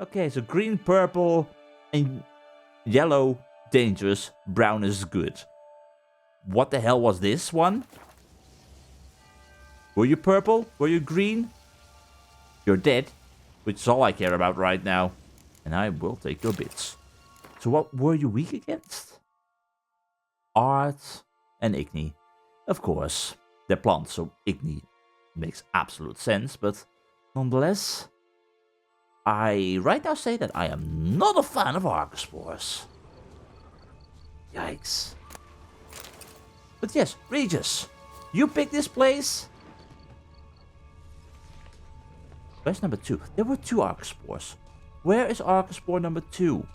Okay, so green, purple, and yellow, dangerous. Brown is good. What the hell was this one? Were you purple? Were you green? You're dead, which is all I care about right now. And I will take your bits. So what were you weak against? Art and Igni. Of course, they're plants, so Igni makes absolute sense, but nonetheless, I right now say that I am not a fan of Archospores. Yikes. But yes, Regis, you pick this place. Where's number 2? There were 2 Archospores. Where is Archospore number 2?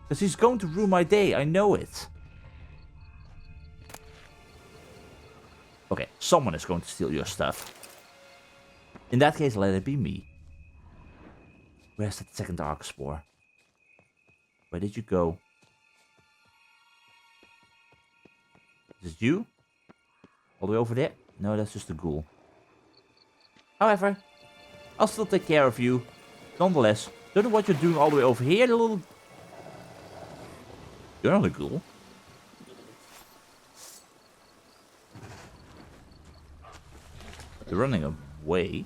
Because he's going to ruin my day, I know it. Okay, someone is going to steal your stuff. In that case, let it be me. Where's that second Archospore? Where did you go? Is it you? All the way over there? No, that's just a ghoul. However, I'll still take care of you. Nonetheless, don't know what you're doing all the way over here, the little... You're not a ghoul. You're running away.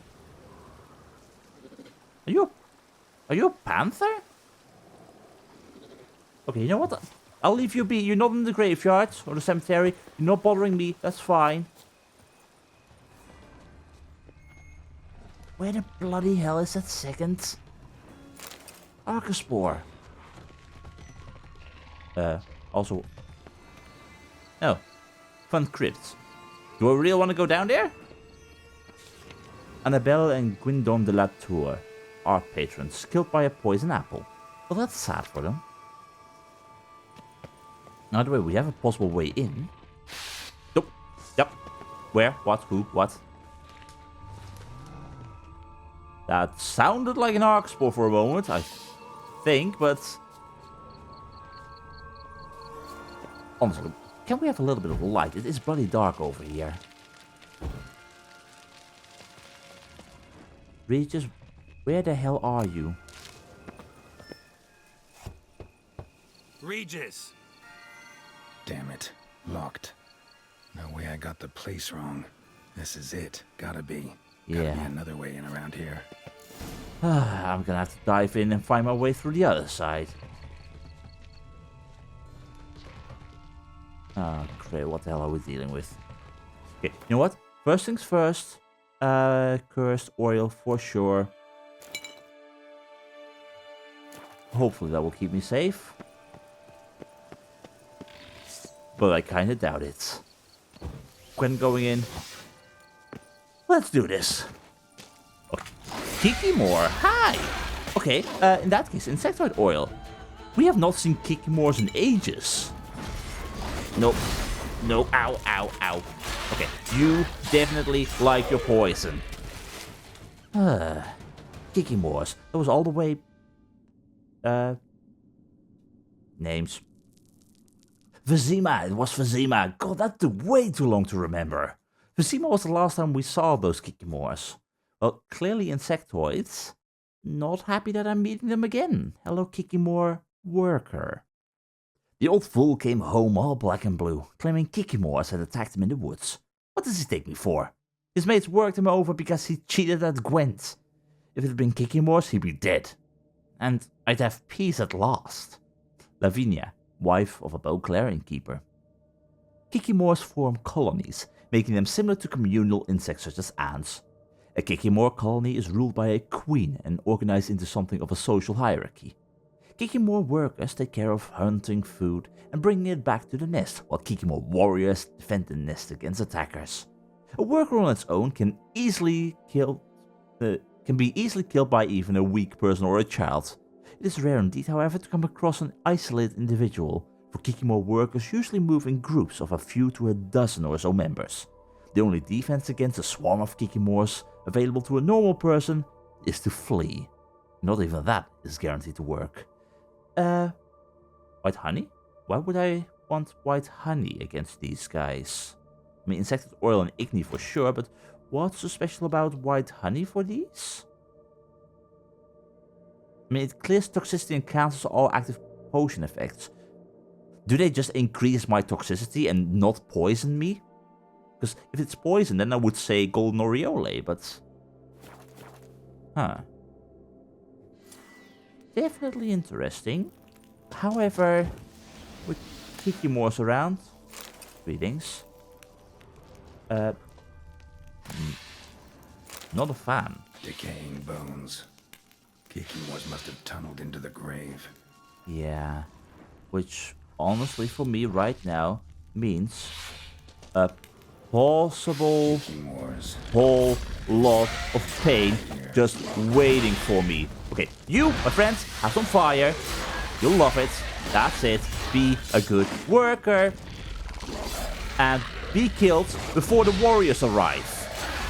Are you a panther? Okay, you know what? I'll leave you be. You're not in the graveyard or the cemetery. You're not bothering me. That's fine. Where the bloody hell is that second Archospore? Also... Oh. Fun crypt. Do I really want to go down there? Annabelle and Guindon de la Tour, art patrons, killed by a poison apple. Well, that's sad for them. By the way, we have a possible way in. Nope. Yep. Where? What? Who? What? That sounded like an Archospore for a moment, I think, but... Honestly, can we have a little bit of light? It is bloody dark over here. Regis, where the hell are you? Regis! Damn it. Locked. No way I got the place wrong. This is it. Gotta be. Gotta be another way in around here. I'm gonna have to dive in and find my way through the other side. Ah, great. What the hell are we dealing with? Okay, you know what? First things first. Cursed oil for sure. Hopefully that will keep me safe. But I kinda doubt it. When going in. Let's do this. Okay. Kikimor, hi! Okay, in that case, insectoid oil. We have not seen Kikimors in ages. Nope. No, ow, ow, ow. Okay, you definitely like your poison. Kikimors. That was all the way... Names. Vizima, it was Vizima. God, that took way too long to remember. Vizima was the last time we saw those Kikimors. Well, clearly insectoids. Not happy that I'm meeting them again. Hello, Kikimor worker. The old fool came home all black and blue, claiming Kikimors had attacked him in the woods. What does he take me for? His mates worked him over because he cheated at Gwent. If it had been Kikimors, he'd be dead. And I'd have peace at last. Lavinia, wife of a Beauclair innkeeper. Kikimors form colonies, making them similar to communal insects such as ants. A Kikimor colony is ruled by a queen and organized into something of a social hierarchy. Kikimor workers take care of hunting food and bringing it back to the nest, while Kikimor warriors defend the nest against attackers. A worker on its own can be easily killed by even a weak person or a child. It is rare indeed, however, to come across an isolated individual, for Kikimor workers usually move in groups of a few to a dozen or so members. The only defense against a swarm of Kikimors available to a normal person is to flee. Not even that is guaranteed to work. White honey? Why would I want white honey against these guys? I mean, insected oil and igni for sure, but what's so special about white honey for these? I mean, it clears toxicity and cancels all active potion effects. Do they just increase my toxicity and not poison me? Because if it's poison, then I would say golden aureole, but... Huh. Definitely interesting. However, with Kikimores around... Greetings. Not a fan. Decaying bones. Kikimores must have tunneled into the grave. Yeah. Which, honestly, for me right now, means a possible whole lot of pain just waiting for me. Okay, you, my friends, have some fire. You'll love it. That's it. Be a good worker. And be killed before the warriors arrive.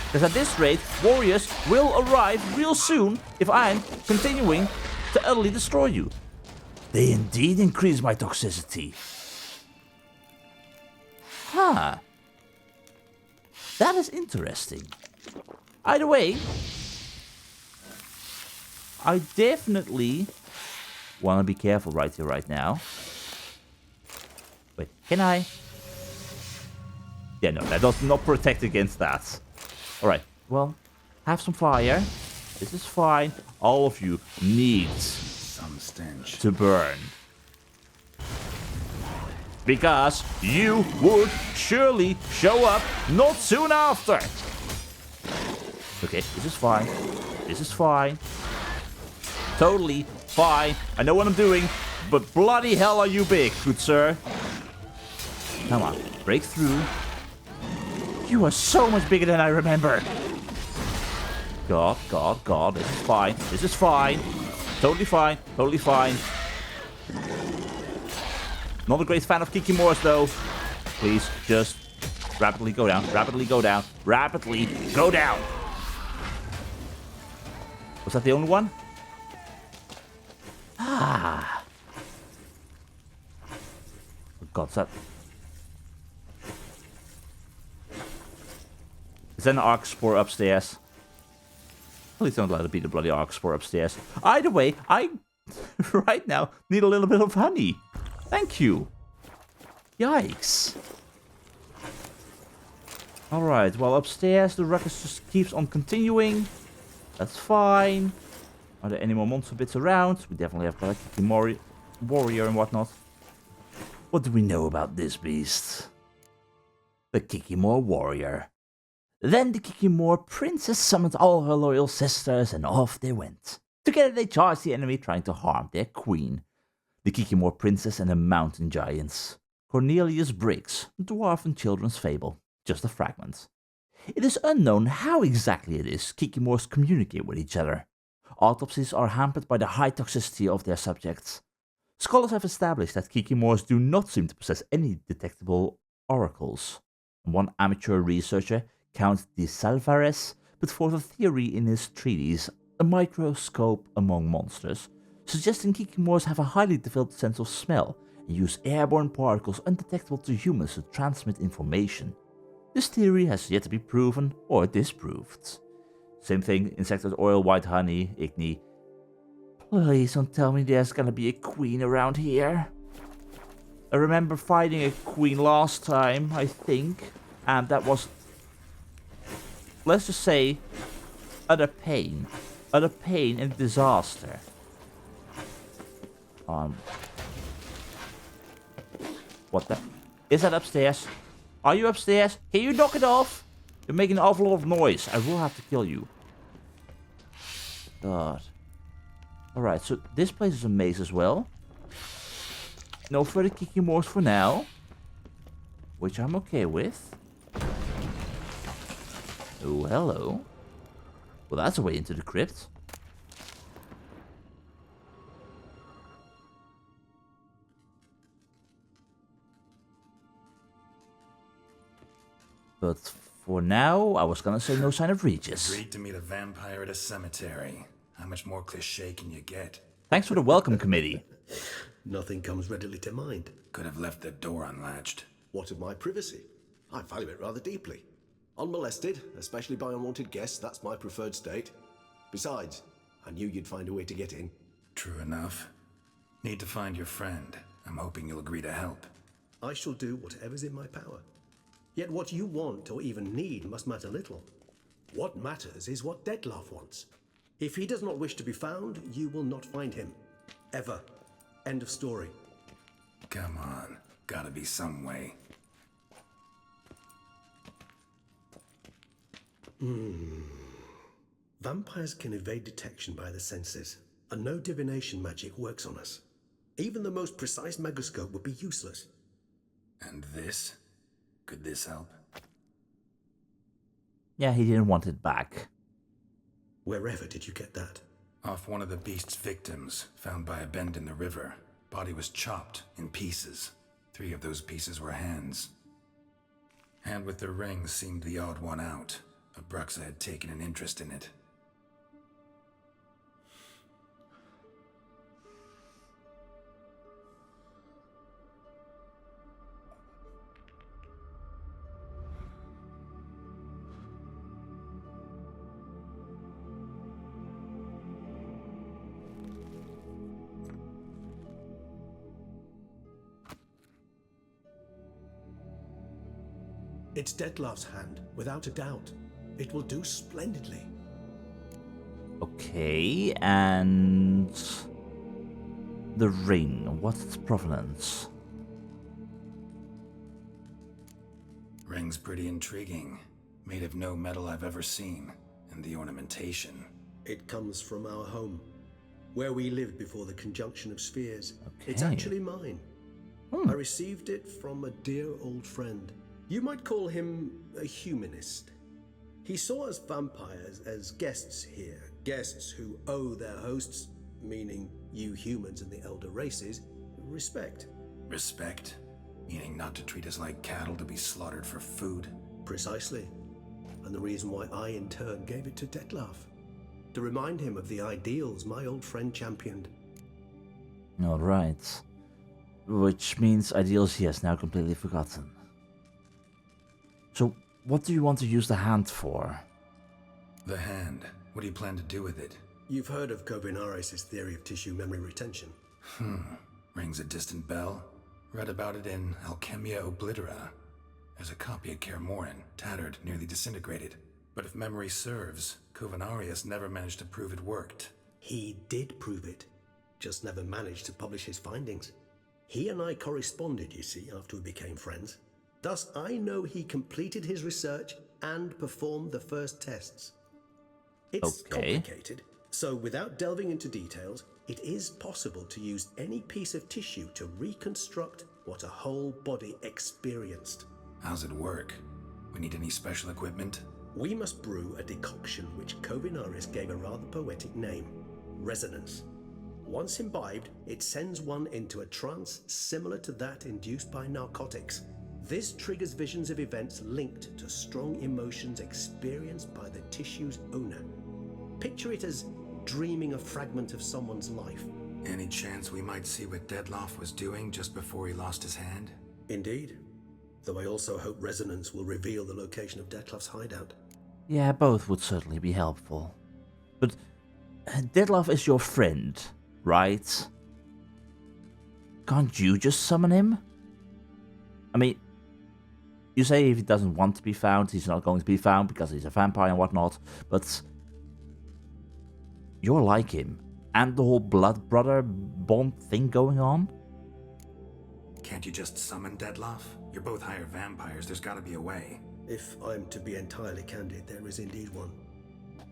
Because at this rate, warriors will arrive real soon if I'm continuing to utterly destroy you. They indeed increase my toxicity. Huh. That is interesting. Either way, I definitely want to be careful right here, right now. Wait, can I? Yeah, no, that does not protect against that. Alright, well, have some fire. This is fine. All of you need some stench to burn. Because you would surely show up not soon after. Okay, this is fine. This is fine. Totally fine. I know what I'm doing, but bloody hell are you big, good sir. Come on, break through. You are so much bigger than I remember. God, God, God, this is fine. This is fine. Totally fine. Totally fine. Not a great fan of Kikimores, though. Please, just rapidly go down. Rapidly go down. Rapidly go down. Was that the only one? Ah. For God's sake. Is that an arc spore upstairs? Please don't let it be the bloody arc spore upstairs. Either way, I right now need a little bit of honey. Thank you. Yikes. Alright, well upstairs the ruckus just keeps on continuing. That's fine. Are there any more monster bits around? We definitely have got a Kikimori warrior and whatnot. What do we know about this beast? The Kikimore warrior. Then the Kikimore princess summoned all her loyal sisters and off they went. Together they charged the enemy trying to harm their queen. The Kikimore princess and the mountain giants. Cornelius Briggs, Dwarven Children's Fable. Just a fragment. It is unknown how exactly it is Kikimores communicate with each other. Autopsies are hampered by the high toxicity of their subjects. Scholars have established that Kikimores do not seem to possess any detectable oracles. One amateur researcher, Count de Salvares, put forth a theory in his treatise, A Microscope Among Monsters, suggesting Kikimores have a highly developed sense of smell and use airborne particles undetectable to humans to transmit information. This theory has yet to be proven or disproved. Same thing, insectoid oil, white honey, igni. Please don't tell me there's gonna be a queen around here. I remember fighting a queen last time, I think, and that was, let's just say, utter pain and disaster. What the? Is that upstairs? Are you upstairs? Can you knock it off? You're making an awful lot of noise. I will have to kill you. God. Alright, so this place is a maze as well. No further Kikimores for now. Which I'm okay with. Oh, hello. Well, that's a way into the crypt. But for now, I was gonna say no sign of Regis. Agreed to meet a vampire at a cemetery. How much more cliché can you get? Thanks for the welcome committee. Nothing comes readily to mind. Could have left the door unlatched. What of my privacy? I value it rather deeply. Unmolested, especially by unwanted guests, that's my preferred state. Besides, I knew you'd find a way to get in. True enough. Need to find your friend. I'm hoping you'll agree to help. I shall do whatever's in my power. Yet what you want or even need must matter little. What matters is what Dettlaff wants. If he does not wish to be found, you will not find him. Ever. End of story. Come on. Gotta be some way. Vampires can evade detection by the senses, and no divination magic works on us. Even the most precise megascope would be useless. And this? Could this help? Yeah, he didn't want it back. Wherever did you get that? Off one of the beast's victims, found by a bend in the river. Body was chopped in pieces. 3 of those pieces were hands. Hand with the ring seemed the odd one out. Abruxa had taken an interest in it. It's Dettlaff's hand, without a doubt. It will do splendidly. Okay, and the ring. What's its provenance? Ring's pretty intriguing. Made of no metal I've ever seen. And the ornamentation. It comes from our home, where we lived before the conjunction of spheres. Okay. It's actually mine. I received it from a dear old friend. You might call him a humanist. He saw us vampires as guests here, guests who owe their hosts, meaning you humans and the Elder races, respect. Respect? Meaning not to treat us like cattle to be slaughtered for food? Precisely. And the reason why I in turn gave it to Dettlaff. To remind him of the ideals my old friend championed. Alright. Which means ideals he has now completely forgotten. So, what do you want to use the hand for? The hand. What do you plan to do with it? You've heard of Kovinaris' theory of tissue memory retention. Rings a distant bell. Read about it in Alchemia Oblitera. There's a copy of Kaer Morhen, tattered, nearly disintegrated. But if memory serves, Kovinaris never managed to prove it worked. He did prove it, just never managed to publish his findings. He and I corresponded, you see, after we became friends. Thus, I know he completed his research and performed the first tests. It's complicated, so without delving into details, it is possible to use any piece of tissue to reconstruct what a whole body experienced. How's it work? We need any special equipment? We must brew a decoction which Kovinaris gave a rather poetic name, resonance. Once imbibed, it sends one into a trance similar to that induced by narcotics. This triggers visions of events linked to strong emotions experienced by the tissue's owner. Picture it as dreaming a fragment of someone's life. Any chance we might see what Dettlaff was doing just before he lost his hand? Indeed. Though I also hope resonance will reveal the location of Dettlaff's hideout. Yeah, both would certainly be helpful. But Dettlaff is your friend, right? Can't you just summon him? I mean, you say if he doesn't want to be found, he's not going to be found because he's a vampire and whatnot, but you're like him. And the whole blood brother bond thing going on? Can't you just summon Dettlaff? You're both higher vampires, there's gotta be a way. If I'm to be entirely candid, there is indeed one.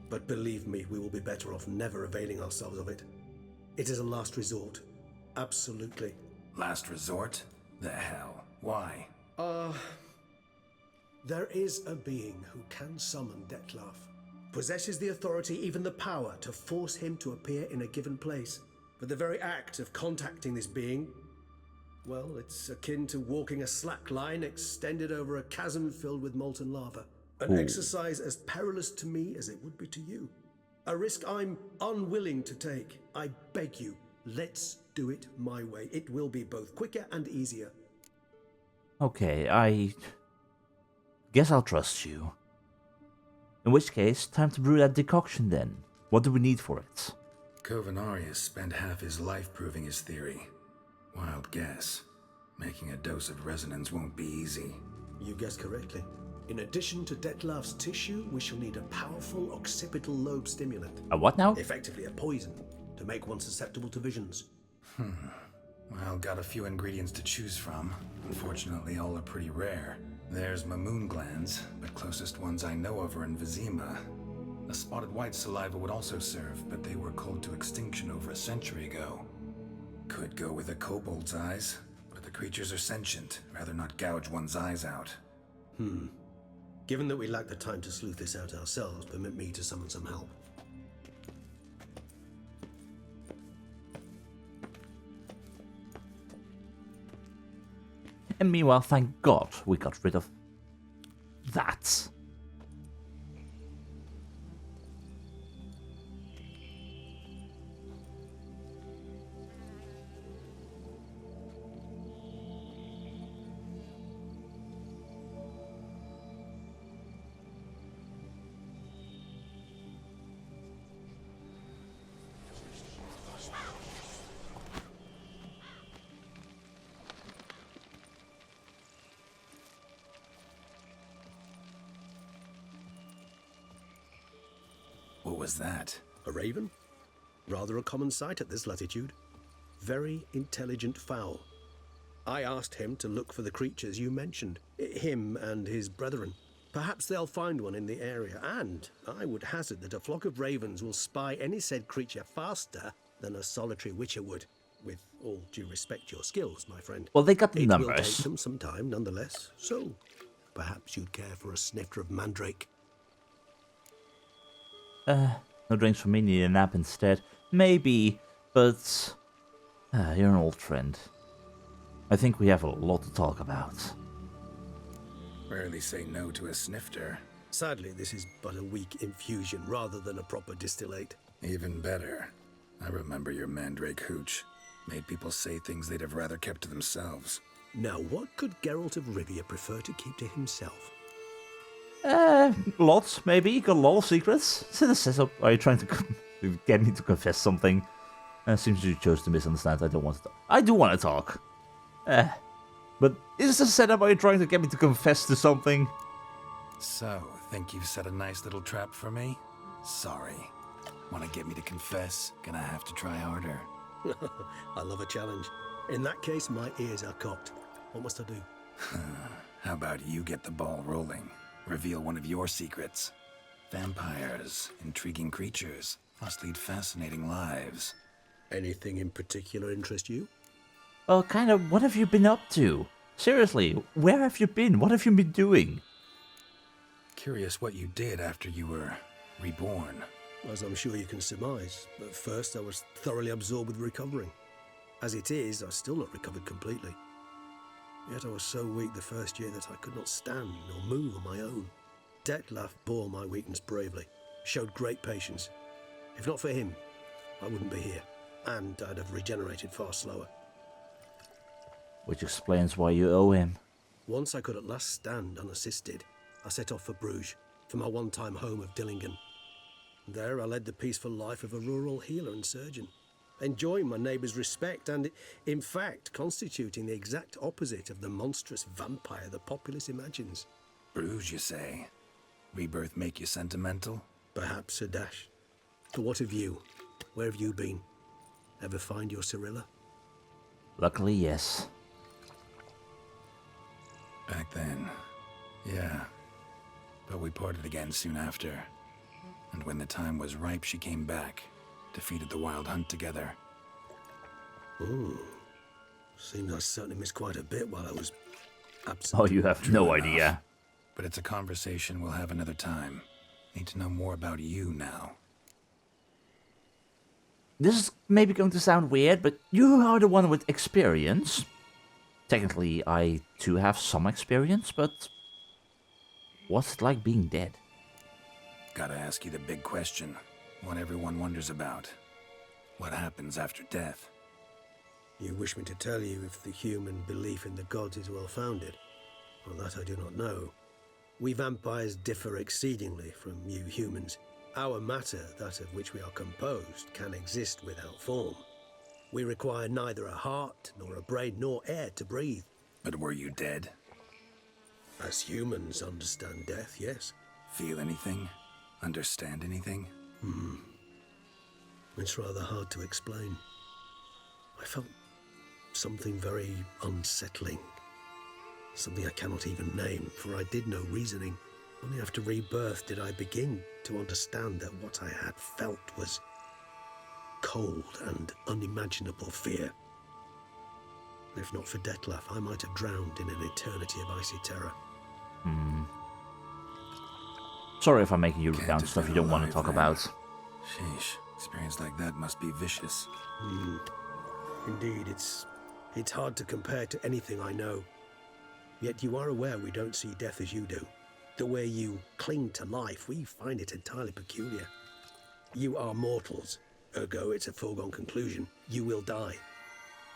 But believe me, we will be better off never availing ourselves of it. It is a last resort. Absolutely. Last resort? The hell? Why? There is a being who can summon Dettlaff. Possesses the authority, even the power, to force him to appear in a given place. But the very act of contacting this being, well, it's akin to walking a slack line extended over a chasm filled with molten lava. An exercise as perilous to me as it would be to you. A risk I'm unwilling to take. I beg you, let's do it my way. It will be both quicker and easier. Okay, I guess I'll trust you. In which case, time to brew that decoction then. What do we need for it? Covenarius spent half his life proving his theory. Wild guess. Making a dose of resonance won't be easy. You guessed correctly. In addition to Dettlaff's tissue, we shall need a powerful occipital lobe stimulant. A what now? Effectively a poison, to make one susceptible to visions. Well, got a few ingredients to choose from. Unfortunately, all are pretty rare. There's Mamoon glands, but closest ones I know of are in Vizima. A spotted white saliva would also serve, but they were cold to extinction over a century ago. Could go with a kobold's eyes, but the creatures are sentient. Rather not gouge one's eyes out. Given that we lack the time to sleuth this out ourselves, permit me to summon some help. And meanwhile, thank God we got rid of that. What was that? A raven? Rather a common sight at this latitude. Very intelligent fowl. I asked him to look for the creatures you mentioned. Him and his brethren. Perhaps they'll find one in the area, and I would hazard that a flock of ravens will spy any said creature faster than a solitary witcher would. With all due respect to your skills, my friend. Well, they got the It will numbers. take them some time, nonetheless. So, perhaps you'd care for a snifter of mandrake. No drinks for me, need a nap instead. Maybe, but you're an old friend. I think we have a lot to talk about. Rarely say no to a snifter. Sadly, this is but a weak infusion rather than a proper distillate. Even better. I remember your mandrake hooch. Made people say things they'd have rather kept to themselves. Now, what could Geralt of Rivia prefer to keep to himself? Lots, maybe. Got a lot of secrets. Is it a setup? Are you trying to get me to confess something? Seems you chose to misunderstand. I don't want to talk. I do want to talk. But is this a setup? Are you trying to get me to confess to something? So, think you've set a nice little trap for me? Sorry. Want to get me to confess? Gonna have to try harder. I love a challenge. In that case, my ears are cocked. What must I do? How about you get the ball rolling? Reveal one of your secrets. Vampires, intriguing creatures, must lead fascinating lives. Anything in particular interest you? Well, kind of, what have you been up to? Seriously, where have you been? What have you been doing? Curious what you did after you were reborn. As I'm sure you can surmise, at first I was thoroughly absorbed with recovering. As it is, I've still not recovered completely. Yet I was so weak the first year that I could not stand or move on my own. Dettlaff bore my weakness bravely, showed great patience. If not for him, I wouldn't be here, and I'd have regenerated far slower. Which explains why you owe him. Once I could at last stand unassisted, I set off for Bruges, for my one-time home of Dillingen. There I led the peaceful life of a rural healer and surgeon, enjoying my neighbours' respect and, in fact, constituting the exact opposite of the monstrous vampire the populace imagines. Bruges, you say? Rebirth make you sentimental? Perhaps a dash. But what of you? Where have you been? Ever find your Cyrilla? Luckily, yes. Back then, yeah. But we parted again soon after. And when the time was ripe, she came back. Defeated the Wild Hunt together. Seems I certainly missed quite a bit while I was absent. Oh, you have no idea. But it's a conversation we'll have another time. Need to know more about you now. This is maybe going to sound weird, but you are the one with experience. Technically, I too have some experience, but what's it like being dead? Gotta ask you the big question. What everyone wonders about. What happens after death? You wish me to tell you if the human belief in the gods is well-founded? Well, that I do not know. We vampires differ exceedingly from you humans, Our matter, that of which we are composed, can exist without form. We require neither a heart, nor a brain, nor air to breathe. But were you dead? As humans understand death, yes. Feel anything? Understand anything? It's rather hard to explain. I felt something very unsettling. Something I cannot even name, for I did no reasoning. Only after rebirth did I begin to understand that what I had felt was cold and unimaginable fear. If not for Dettlaff, I might have drowned in an eternity of icy terror. Sorry if I'm making you Can't recount have stuff been you don't want to alive talk then. about. Sheesh, experience like that must be vicious. Indeed, it's hard to compare to anything I know. Yet you are aware we don't see death as you do. The way you cling to life, we find it entirely peculiar. You are mortals, ergo it's a foregone conclusion. You will die.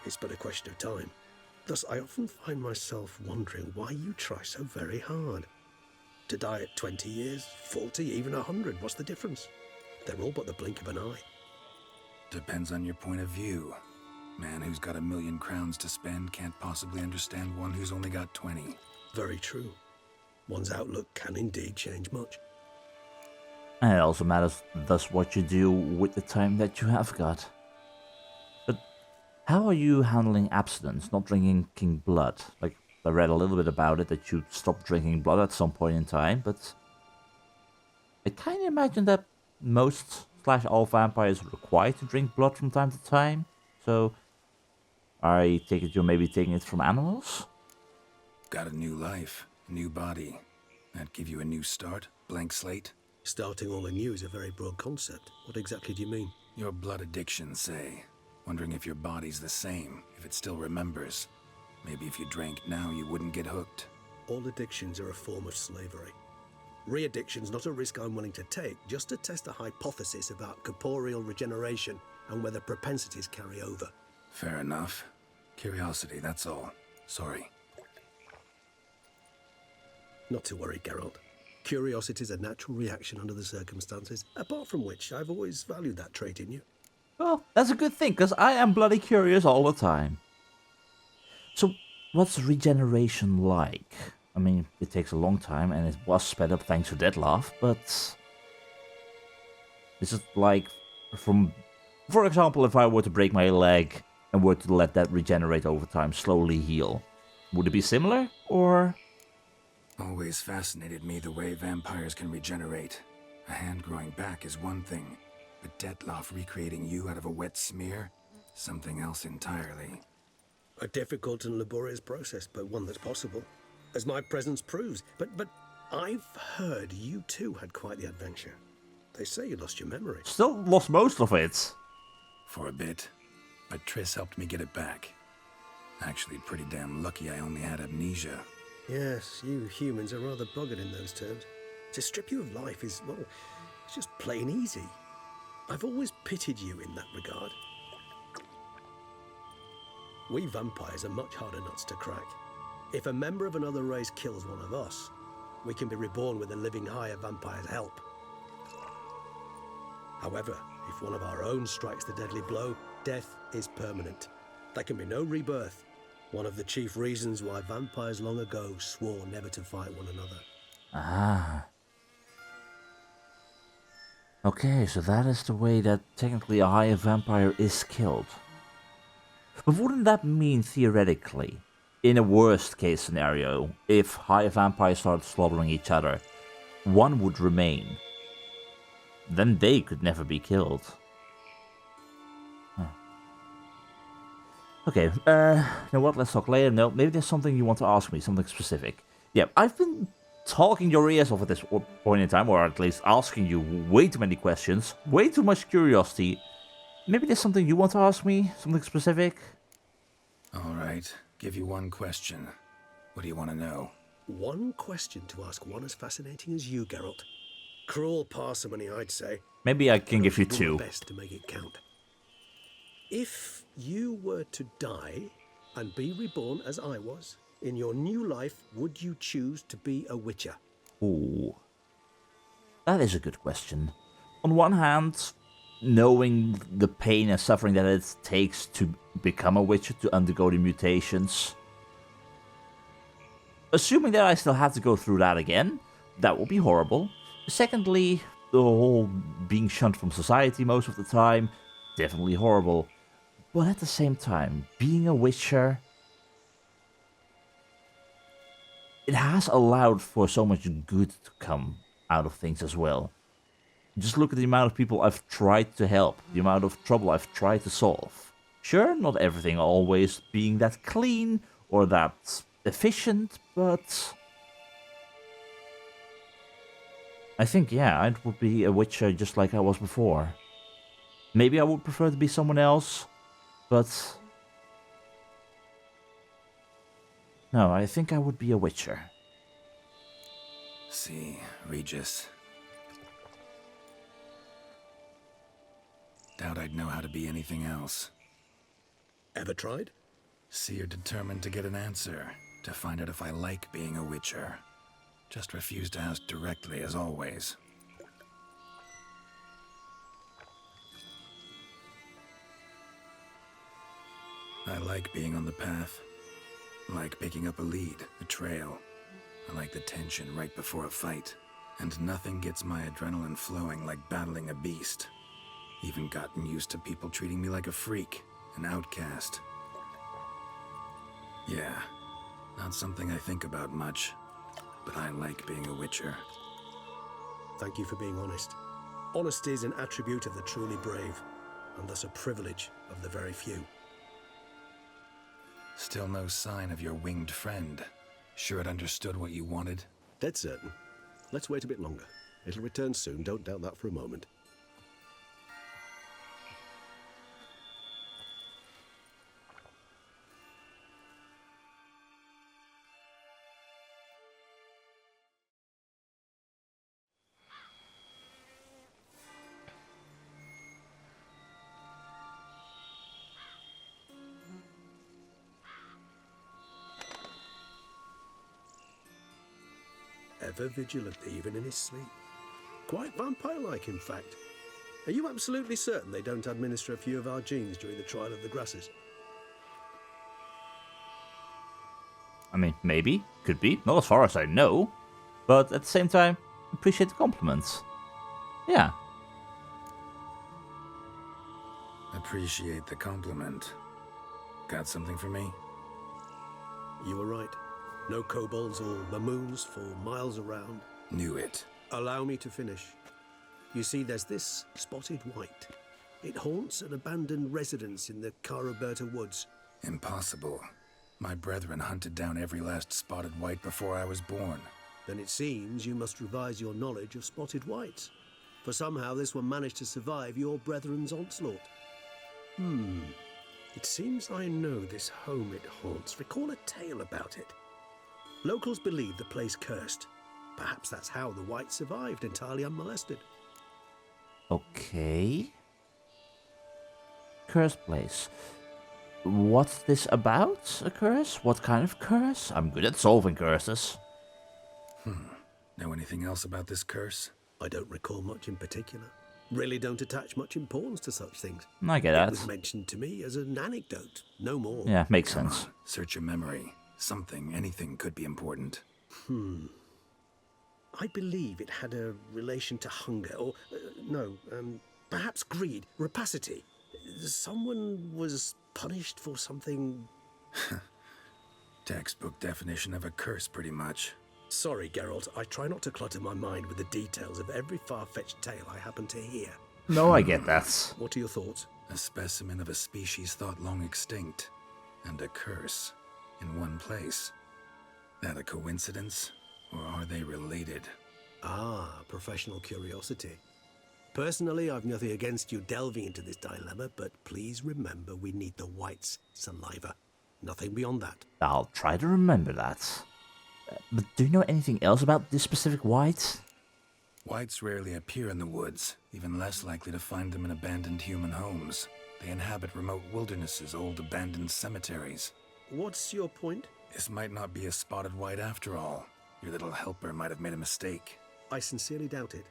It's but a question of time. Thus, I often find myself wondering why you try so very hard. To die at 20 years, 40, even 100, what's the difference? They're all but the blink of an eye. Depends on your point of view. Man who's got 1,000,000 crowns to spend can't possibly understand one who's only got 20. Very true. One's outlook can indeed change much. And it also matters thus what you do with the time that you have got. But how are you handling abstinence, not drinking blood? Like, I read a little bit about it, that you stopped drinking blood at some point in time, but I kind of imagine that most/all vampires are required to drink blood from time to time. So, I take it you're maybe taking it from animals? Got a new life, new body. That give you a new start, blank slate? Starting all anew is a very broad concept. What exactly do you mean? Your blood addiction, say. Wondering if your body's the same, if it still remembers. Maybe if you drank now, you wouldn't get hooked. All addictions are a form of slavery. Re-addiction's not a risk I'm willing to take, just to test a hypothesis about corporeal regeneration and whether propensities carry over. Fair enough. Curiosity, that's all. Sorry. Not to worry, Geralt. Curiosity is a natural reaction under the circumstances, apart from which I've always valued that trait in you. Well, that's a good thing, because I am bloody curious all the time. So, what's regeneration like? I mean, it takes a long time, and it was sped up thanks to Dettlaff, but is it like from, for example, if I were to break my leg and were to let that regenerate over time, slowly heal, would it be similar, or? Always fascinated me the way vampires can regenerate. A hand growing back is one thing, but Dettlaff recreating you out of a wet smear? Something else entirely. A difficult and laborious process, but one that's possible, as my presence proves. But I've heard you too had quite the adventure. They say you lost your memory. Still lost most of it. For a bit, but Triss helped me get it back. Actually, pretty damn lucky I only had amnesia. Yes, you humans are rather buggered in those terms. To strip you of life is, well, it's just plain easy. I've always pitied you in that regard. We vampires are much harder nuts to crack. If a member of another race kills one of us, we can be reborn with a living higher vampire's help. However, if one of our own strikes the deadly blow, death is permanent. There can be no rebirth. One of the chief reasons why vampires long ago swore never to fight one another. Ah. Okay, so that is the way that technically a higher vampire is killed. But wouldn't that mean, theoretically, in a worst case scenario, if higher vampires started slaughtering each other, one would remain? Then they could never be killed. Huh. Okay, you know what, let's talk later. No, maybe there's something you want to ask me, something specific. Yeah, I've been talking your ears off at this point in time, or at least asking you way too many questions, way too much curiosity. Maybe there's something you want to ask me, something specific? Alright, give you one question. What do you want to know? One question to ask one as fascinating as you, Geralt. Cruel parsimony, I'd say. Maybe I can But give you I'll do two. my best to make it count. If you were to die and be reborn as I was, in your new life, would you choose to be a witcher? Ooh. That is a good question. On one hand, knowing the pain and suffering that it takes to become a witcher, to undergo the mutations. Assuming that I still had to go through that again, that would be horrible. Secondly, the whole being shunned from society most of the time, definitely horrible. But at the same time, being a witcher, it has allowed for so much good to come out of things as well. Just look at the amount of people I've tried to help, the amount of trouble I've tried to solve. Sure, not everything always being that clean or that efficient, but I think, yeah, I would be a witcher just like I was before. Maybe I would prefer to be someone else, but no, I think I would be a witcher. See, Regis. Doubt I'd know how to be anything else. Ever tried? See, you're determined to get an answer, to find out if I like being a witcher. Just refuse to ask directly, as always. I like being on the path. I like picking up a lead, a trail. I like the tension right before a fight. And nothing gets my adrenaline flowing like battling a beast. Even gotten used to people treating me like a freak, an outcast. Yeah, not something I think about much, but I like being a witcher. Thank you for being honest. Honesty is an attribute of the truly brave, and thus a privilege of the very few. Still no sign of your winged friend. Sure it understood what you wanted? Dead certain. Let's wait a bit longer. It'll return soon, don't doubt that for a moment. Ever vigilant, even in his sleep. Quite vampire-like, in fact. Are you absolutely certain they don't administer a few of our genes during the trial of the grasses? I mean, maybe, could be, not as far as I know. But at the same time, appreciate the compliments. Yeah. Appreciate the compliment. Got something for me? You were right. No kobolds or mamoons for miles around. Knew it. Allow me to finish. You see, there's this spotted white. It haunts an abandoned residence in the Caraberta woods. Impossible. My brethren hunted down every last spotted white before I was born. Then it seems you must revise your knowledge of spotted whites. For somehow this one managed to survive your brethren's onslaught. It seems I know this home it haunts. Recall a tale about it. Locals believe the place cursed. Perhaps that's how the white survived entirely unmolested. Okay. Cursed place. What's this about? A curse? What kind of curse? I'm good at solving curses. Know anything else about this curse? I don't recall much in particular. Really don't attach much importance to such things. I get It that. was mentioned to me as an anecdote, no more. Yeah, makes Come sense. on, search your memory. Something, anything could be important. I believe it had a relation to hunger, or perhaps greed, rapacity. Someone was punished for something. Textbook definition of a curse, pretty much. Sorry, Geralt, I try not to clutter my mind with the details of every far-fetched tale I happen to hear. No, I get that. What are your thoughts? A specimen of a species thought long extinct. And a curse. In one place. That a coincidence? Or are they related? Ah, professional curiosity. Personally, I've nothing against you delving into this dilemma, but please remember we need the white's saliva. Nothing beyond that. I'll try to remember that. But do you know anything else about this specific white? Whites rarely appear in the woods, even less likely to find them in abandoned human homes. They inhabit remote wildernesses, old abandoned cemeteries. What's your point? This might not be a spotted white after all. Your little helper might have made a mistake. I sincerely doubt it.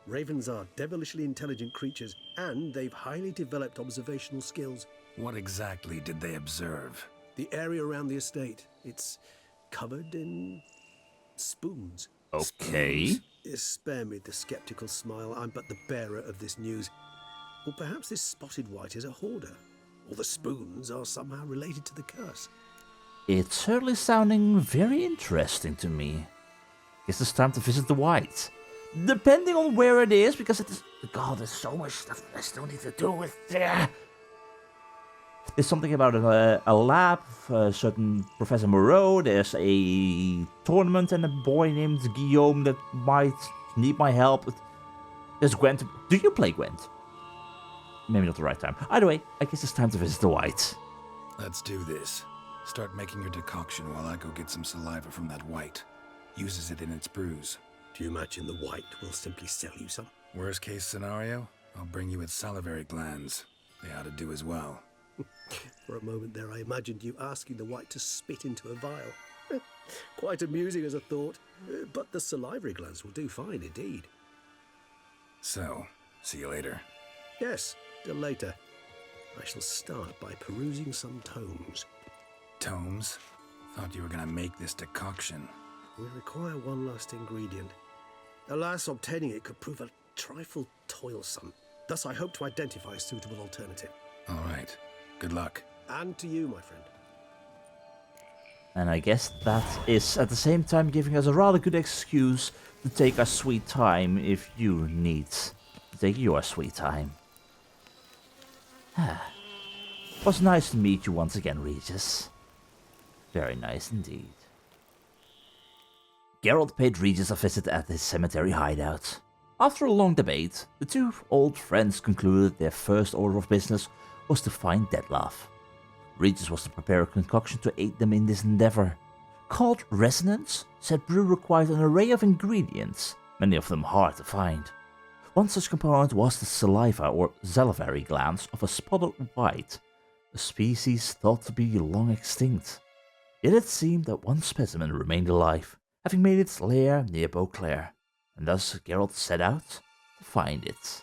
Ravens are devilishly intelligent creatures, and they've highly developed observational skills. What exactly did they observe? The area around the estate, it's covered in spoons. Okay. Spare me the skeptical smile. I'm but the bearer of this news. Or perhaps this spotted white is a hoarder, or the spoons are somehow related to the curse. It's certainly sounding very interesting to me. Guess it's time to visit the white. Depending on where it is, because it is... God, there's so much stuff that I still need to do with... There's something about a lab, a certain Professor Moreau, there's a tournament and a boy named Guillaume that might need my help. There's Gwent. Do you play Gwent? Maybe not the right time. Either way, I guess it's time to visit the white. Let's do this. Start making your decoction while I go get some saliva from that white. Uses it in its brews. Do you imagine the white will simply sell you some? Worst case scenario, I'll bring you its salivary glands. They ought to do as well. For a moment there, I imagined you asking the white to spit into a vial. Quite amusing as a thought, but the salivary glands will do fine indeed. So, see you later. Yes, till later. I shall start by perusing some tomes. Tomes? Thought you were gonna make this decoction. We require one last ingredient. Alas, obtaining it could prove a trifle toilsome. Thus, I hope to identify a suitable alternative. All right. Good luck. And to you, my friend. And I guess that is at the same time giving us a rather good excuse to take our sweet time if you need to take your sweet time. It was nice to meet you once again, Regis. Very nice indeed. Geralt paid Regis a visit at his cemetery hideout. After a long debate, the two old friends concluded their first order of business was to find Dettlaff. Regis was to prepare a concoction to aid them in this endeavor. Called Resonance, said brew required an array of ingredients, many of them hard to find. One such component was the saliva or salivary glands of a spotted white, a species thought to be long extinct. Yet it seemed that one specimen remained alive, having made its lair near Beauclair, and thus Geralt set out to find it,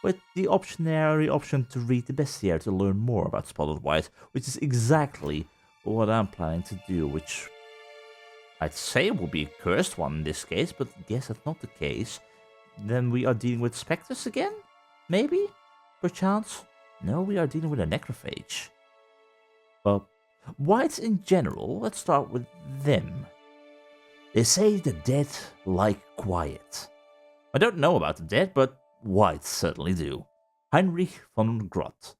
with the optionary option to read the bestiary to learn more about spotted white, which is exactly what I'm planning to do, which I'd say will be a cursed one in this case, but guess that's not the case. Then we are dealing with specters again? Maybe? Perchance? No, we are dealing with a necrophage. Well, whites in general, let's start with them. They say the dead like quiet. I don't know about the dead, but whites certainly do. Heinrich von Grott.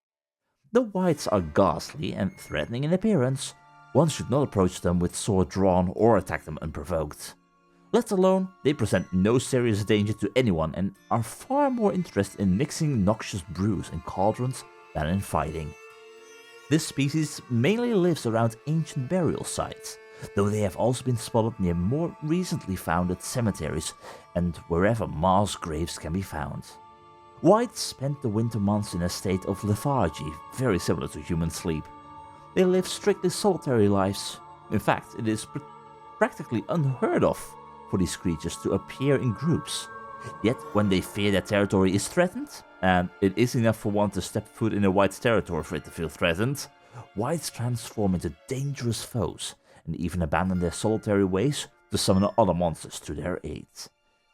The whites are ghastly and threatening in appearance. One should not approach them with sword drawn or attack them unprovoked. Let alone, they present no serious danger to anyone and are far more interested in mixing noxious brews in cauldrons than in fighting. This species mainly lives around ancient burial sites, though they have also been spotted near more recently founded cemeteries and wherever mass graves can be found. Whites spend the winter months in a state of lethargy, very similar to human sleep. They live strictly solitary lives. In fact, it is practically unheard of for these creatures to appear in groups. Yet, when they fear their territory is threatened, and it is enough for one to step foot in a white's territory for it to feel threatened, whites transform into dangerous foes and even abandon their solitary ways to summon other monsters to their aid.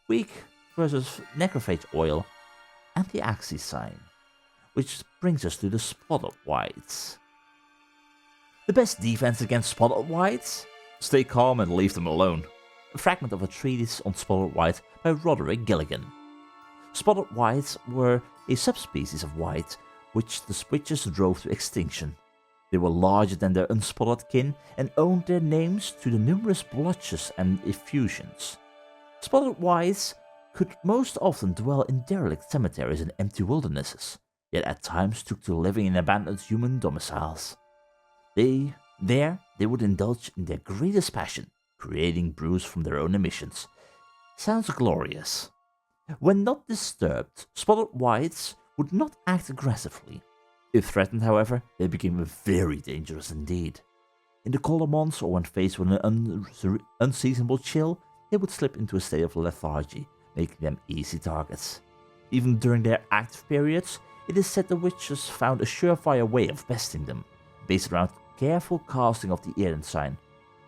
Weak versus necrophage oil and the Axis sign, which brings us to the spotted whites. The best defense against spotted whites? Stay calm and leave them alone. A fragment of a treatise on spotted white by Roderick Gilligan. Spotted whites were a subspecies of white which the Switchers drove to extinction. They were larger than their unspotted kin and owed their names to the numerous blotches and effusions. Spotted whites could most often dwell in derelict cemeteries and empty wildernesses, yet at times took to living in abandoned human domiciles. There they would indulge in their greatest passion, creating brews from their own emissions. Sounds glorious. When not disturbed, spotted whites would not act aggressively. If threatened, however, they became very dangerous indeed. In the colder months or when faced with an unseasonable chill, they would slip into a state of lethargy, making them easy targets. Even during their active periods, it is said the witches found a surefire way of besting them, based around careful casting of the Eden sign,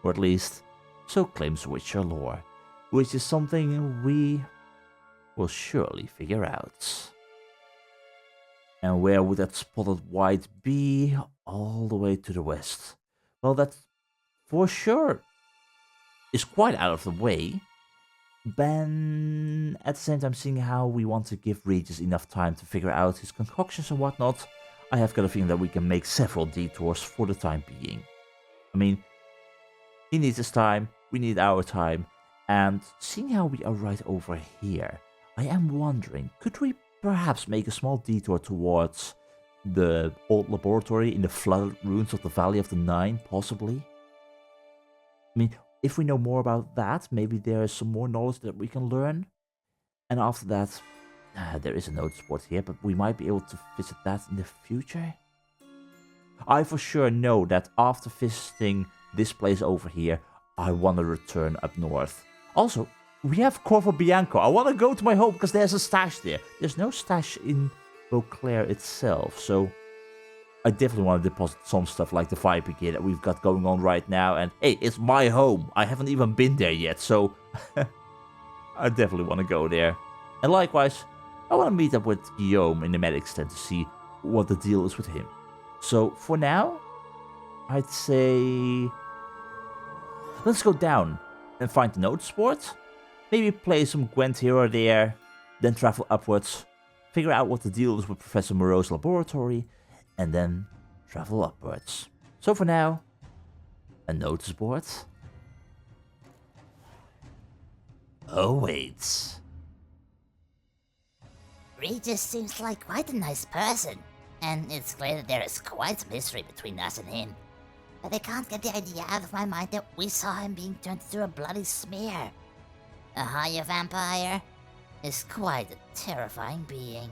or at least so claims Witcher lore, which is something we will surely figure out. And where would that spotted white be? All the way to the west. Well, that for sure is quite out of the way. But at the same time, seeing how we want to give Regis enough time to figure out his concoctions and whatnot, I have got a feeling that we can make several detours for the time being. I mean, he needs his time, we need our time, and seeing how we are right over here, I am wondering, could we perhaps make a small detour towards the old laboratory in the flooded ruins of the Valley of the Nine, possibly? I mean, if we know more about that, maybe there is some more knowledge that we can learn. And after that, there is a notice board here, but we might be able to visit that in the future. I for sure know that after visiting this place over here, I want to return up north. Also, we have Corvo Bianco. I want to go to my home because there's a stash there. There's no stash in Beauclair itself, so I definitely want to deposit some stuff like the fire brigade that we've got going on right now. And hey, it's my home. I haven't even been there yet, so I definitely want to go there. And likewise, I want to meet up with Guillaume in the medic's tent to see what the deal is with him. So for now, I'd say let's go down and find the notice board. Maybe play some Gwent here or there, then travel upwards, figure out what the deal is with Professor Moreau's laboratory, and then travel upwards. So for now, a notice board. Oh wait. Regis seems like quite a nice person, and it's clear that there is quite a mystery between us and him. But I can't get the idea out of my mind that we saw him being turned into a bloody smear. A higher vampire is quite a terrifying being.